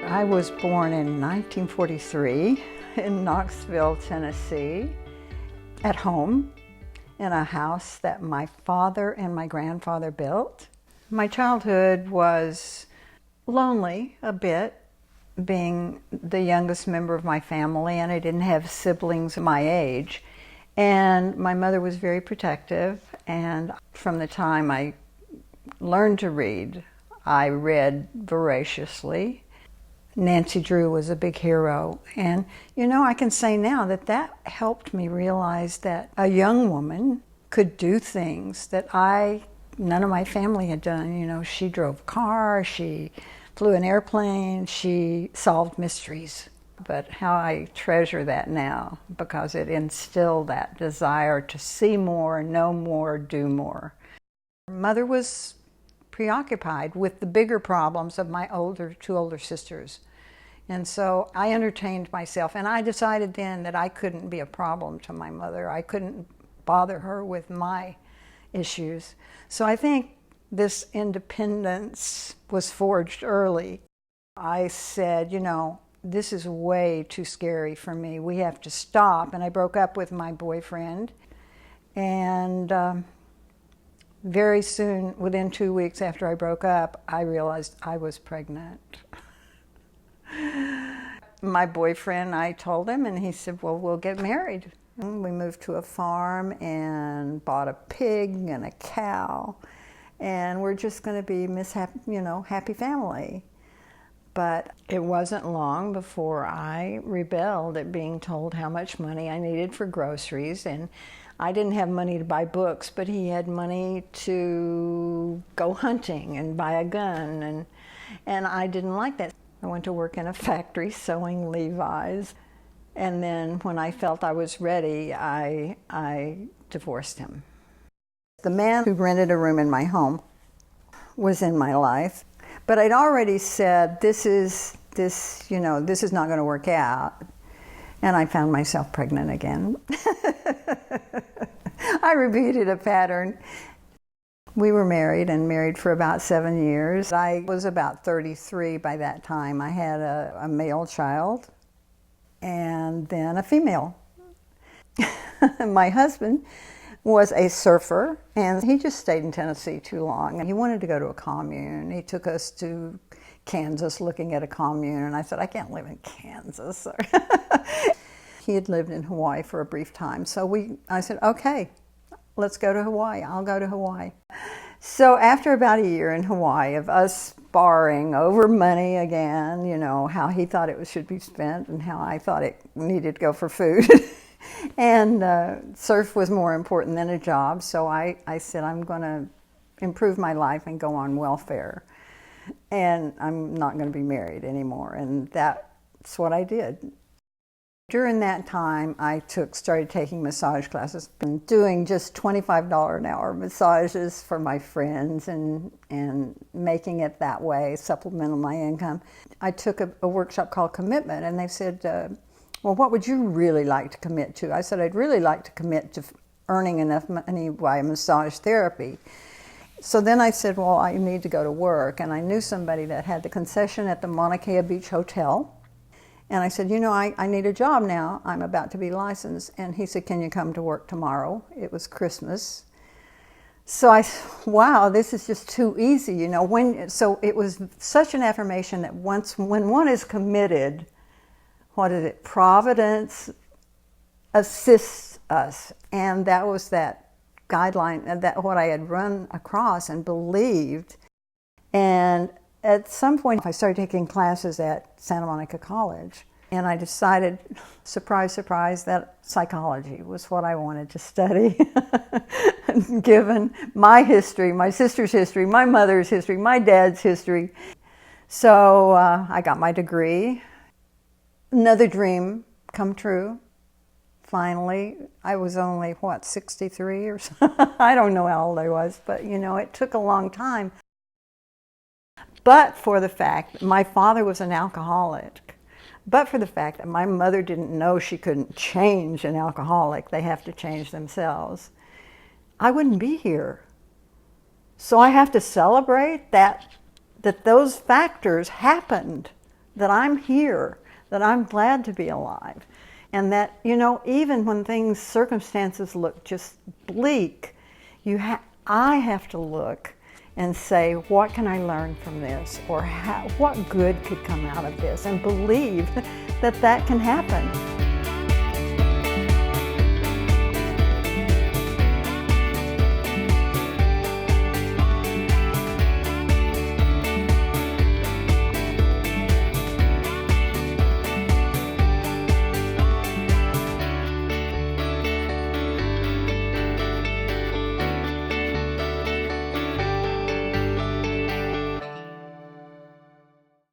I was born in 1943 in Knoxville, Tennessee, at home in a house that my father and my grandfather built. My childhood was lonely a bit, being the youngest member of my family, and I didn't have siblings my age. And my mother was very protective, and from the time I learned to read, I read voraciously. Nancy Drew was a big hero, and I can say now that that helped me realize that a young woman could do things that none of my family had done. She drove a car, she flew an airplane, she solved mysteries. But how I treasure that now, because it instilled that desire to see more, know more, do more. Mother was preoccupied with the bigger problems of my two older sisters. And so I entertained myself, and I decided then that I couldn't be a problem to my mother. I couldn't bother her with my issues. So I think this independence was forged early. I said, this is way too scary for me. We have to stop. And I broke up with my boyfriend. And very soon, within 2 weeks after I broke up, I realized I was pregnant. My boyfriend, I told him, and he said, well, we'll get married. And we moved to a farm and bought a pig and a cow. And we're just going to be happy family. But it wasn't long before I rebelled at being told how much money I needed for groceries. And I didn't have money to buy books, but he had money to go hunting and buy a gun. And I didn't like that. I went to work in a factory sewing Levi's. And then when I felt I was ready, I divorced him. The man who rented a room in my home was in my life. But I'd already said, this is not going to work out. And I found myself pregnant again. I repeated a pattern. We were married for about 7 years. I was about 33 by that time. I had a male child and then a female. My husband was a surfer, and he just stayed in Tennessee too long. He wanted to go to a commune. He took us to Kansas looking at a commune, and I said, I can't live in Kansas. He had lived in Hawaii for a brief time, so I said, okay, let's go to Hawaii. I'll go to Hawaii. So after about a year in Hawaii of us sparring over money again, how he thought it should be spent and how I thought it needed to go for food. And surf was more important than a job, so I said, I'm going to improve my life and go on welfare. And I'm not going to be married anymore, and that's what I did. During that time, I started taking massage classes and doing just $25 an hour massages for my friends and making it that way, supplemental my income. I took a workshop called Commitment, and they said, well, what would you really like to commit to? I said, I'd really like to commit to earning enough money by massage therapy. So then I said, well, I need to go to work. And I knew somebody that had the concession at the Mauna Kea Beach Hotel. And I said, I need a job now. I'm about to be licensed. And he said, can you come to work tomorrow? It was Christmas. So I said, wow, this is just too easy. So it was such an affirmation that when one is committed, what is it? Providence assists us. And that was that guideline, that what I had run across and believed. And at some point, I started taking classes at Santa Monica College. And I decided, surprise, surprise, that psychology was what I wanted to study. Given my history, my sister's history, my mother's history, my dad's history. So I got my degree. Another dream come true. Finally, I was only, 63 or so? I don't know how old I was, but it took a long time. But for the fact that my father was an alcoholic, but for the fact that my mother didn't know she couldn't change an alcoholic, they have to change themselves, I wouldn't be here. So I have to celebrate that those factors happened that I'm here, that I'm glad to be alive. And that, you know, even when circumstances look just bleak, I have to look and say, what can I learn from this? Or what good could come out of this? And believe that that can happen.